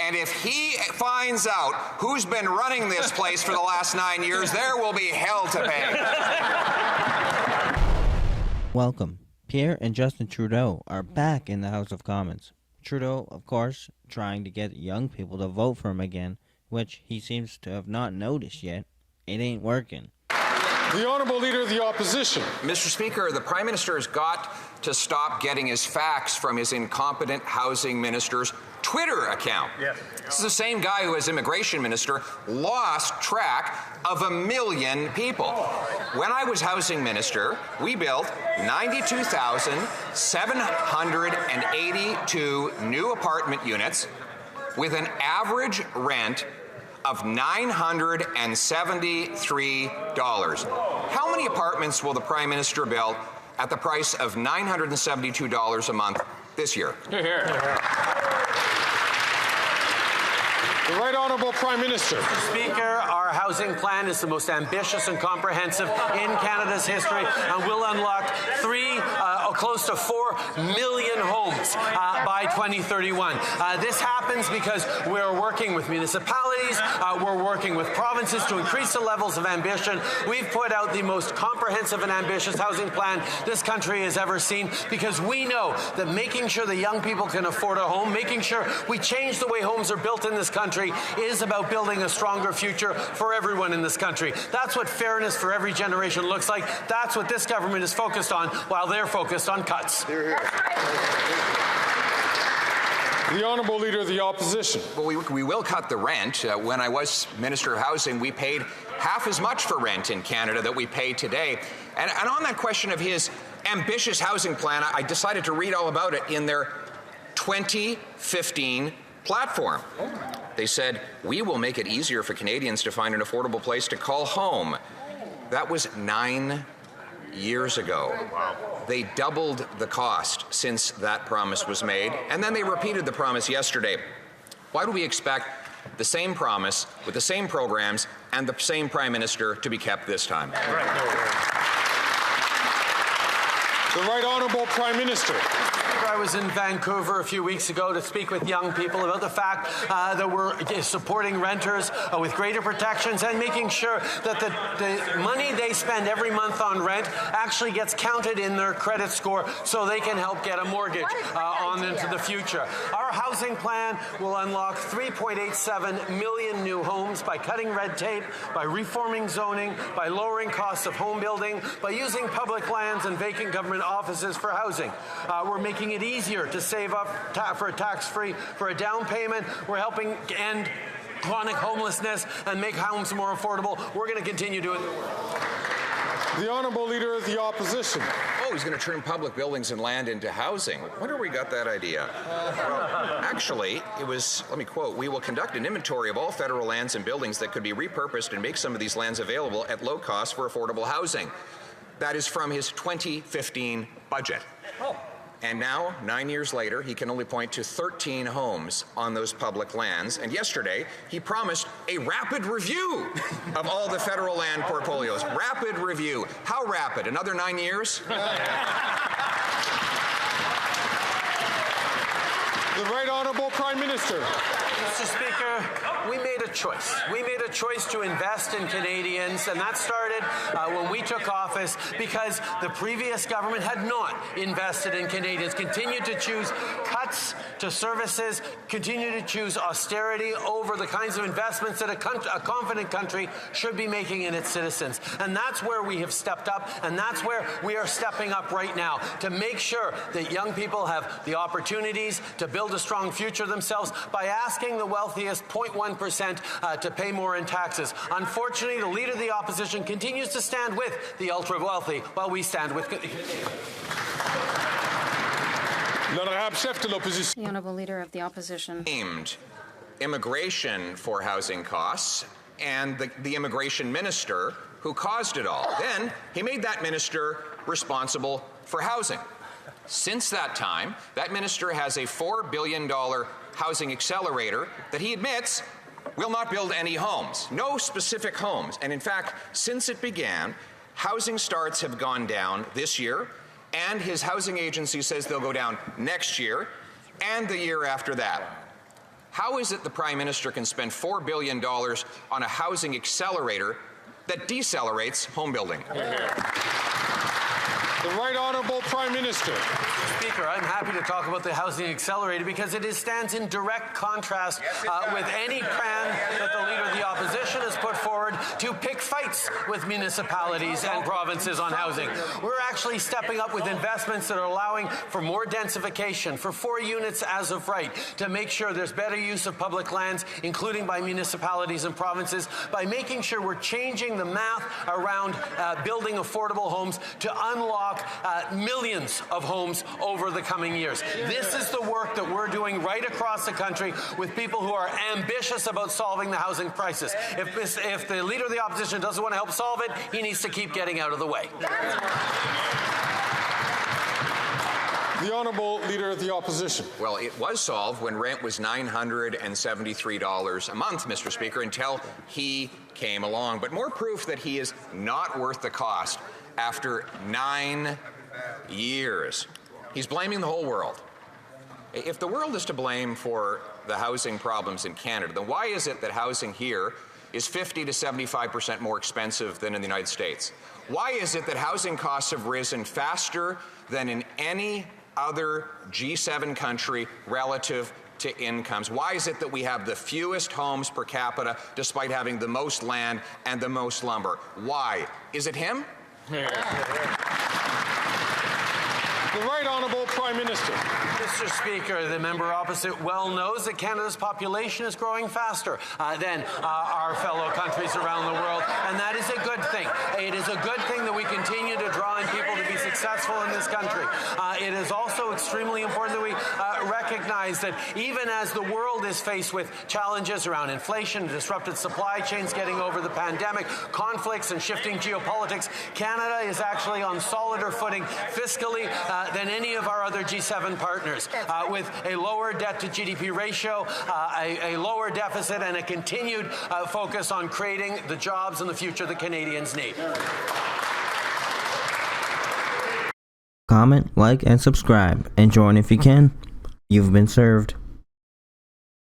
And if he finds out who's been running this place for the last 9 years, there will be hell to pay. Welcome. Pierre and Justin Trudeau are back in the House of Commons. Trudeau, of course, trying to get young people to vote for him again, which he seems to have not noticed yet. It ain't working. The Honourable Leader of the Opposition. Mr. Speaker, the Prime Minister has got to stop getting his facts from his incompetent housing minister's Twitter account. Yes. This is the same guy who, as immigration minister, lost track of 1 million people. When I was housing minister, we built 92,782 new apartment units with an average rent of $973. How many apartments will the Prime Minister build at the price of $972 a month this year? Hear, hear. The Right Honourable Prime Minister. Mr. Speaker, our housing plan is the most ambitious and comprehensive in Canada's history and will unlock close to 4 million homes by 2031. This happens because we're working with municipalities, we're working with provinces to increase the levels of ambition. We've put out the most comprehensive and ambitious housing plan this country has ever seen because we know that making sure that young people can afford a home, making sure we change the way homes are built in this country is about building a stronger future for everyone in this country. That's what fairness for every generation looks like. That's what this government is focused on while they're focused on cuts. Hear, hear. The Honourable Leader of the Opposition. Well, we will cut the rent. When I was Minister of Housing, we paid half as much for rent in Canada that we pay today. And on that question of his ambitious housing plan, I decided to read all about it in their 2015 platform. They said, "We will make it easier for Canadians to find an affordable place to call home." That was 9 years ago. Wow. They doubled the cost since that promise was made, and then they repeated the promise yesterday. Why do we expect the same promise with the same programs and the same Prime Minister to be kept this time? The Right Honourable Prime Minister. I was in Vancouver a few weeks ago to speak with young people about the fact that we're supporting renters with greater protections and making sure that the money they spend every month on rent actually gets counted in their credit score so they can help get a mortgage on into the future. Our housing plan will unlock 3.87 million new homes by cutting red tape, by reforming zoning, by lowering costs of home building, by using public lands and vacant government offices for housing. We're making it easier to save up for a tax-free for a down payment. We're helping end chronic homelessness and make homes more affordable. We're going to continue doing the work. The Honourable Leader of the Opposition. Oh, he's going to turn public buildings and land into housing. Wonder where we got that idea. Well, actually, it was, let me quote, "We will conduct an inventory of all federal lands and buildings that could be repurposed and make some of these lands available at low cost for affordable housing." That is from his 2015 budget. Oh. And now, 9 years later, he can only point to 13 homes on those public lands. And yesterday, he promised a rapid review of all the federal land portfolios. Rapid review. How rapid? Another 9 years? The Right Honourable Prime Minister. Mr. Speaker, we made a choice. We made a choice to invest in Canadians, and that started when we took office because the previous government had not invested in Canadians, continued to choose cuts to services, continued to choose austerity over the kinds of investments that a confident country should be making in its citizens. And that's where we have stepped up, and that's where we are stepping up right now to make sure that young people have the opportunities to build a strong future themselves by asking the wealthiest 0.1% to pay more in taxes. Unfortunately, the Leader of the Opposition continues to stand with the ultra-wealthy while we stand with... The Honourable Leader of the Opposition. Named immigration for housing costs and the immigration minister who caused it all. Then he made that minister responsible for housing. Since that time, that minister has a $4 billion housing accelerator that he admits will not build any homes, no specific homes. And in fact, since it began, housing starts have gone down this year, and his housing agency says they'll go down next year and the year after that. How is it the Prime Minister can spend $4 billion on a housing accelerator that decelerates home building? The Right Honourable Prime Minister. Speaker, I'm happy to talk about the housing accelerator because it stands in direct contrast with any plan that the Leader of the Opposition has put forward to pick fights with municipalities and provinces on housing. We're actually stepping up with investments that are allowing for more densification, for 4 units as of right, to make sure there's better use of public lands, including by municipalities and provinces, by making sure we're changing the math around building affordable homes to unlock millions of homes over the coming years. This is the work that we're doing right across the country with people who are ambitious about solving the housing crisis. If the Leader of the Opposition doesn't want to help solve it, he needs to keep getting out of the way. The Honourable Leader of the Opposition. Well, it was solved when rent was $973 a month, Mr. Speaker, until he came along. But more proof that he is not worth the cost after 9 years. He's blaming the whole world. If the world is to blame for the housing problems in Canada, then why is it that housing here is 50 to 75% more expensive than in the United States? Why is it that housing costs have risen faster than in any other G7 country relative to incomes? Why is it that we have the fewest homes per capita despite having the most land and the most lumber? Why? Is it him? The Right Honourable Prime Minister. Mr. Speaker, the member opposite well knows that Canada's population is growing faster than our fellow countries around the world, and that is a good thing. It is a good thing that we continue to draw in people to be successful in this country. It is also extremely important that we recognize that even as the world is faced with challenges around inflation, disrupted supply chains, getting over the pandemic, conflicts and shifting geopolitics, Canada is actually on solider footing fiscally than any of our other G7 partners, with a lower debt to GDP ratio, a lower deficit, and a continued focus on creating the jobs and the future that Canadians need. Comment, like, and subscribe, and join if you can. You've been served.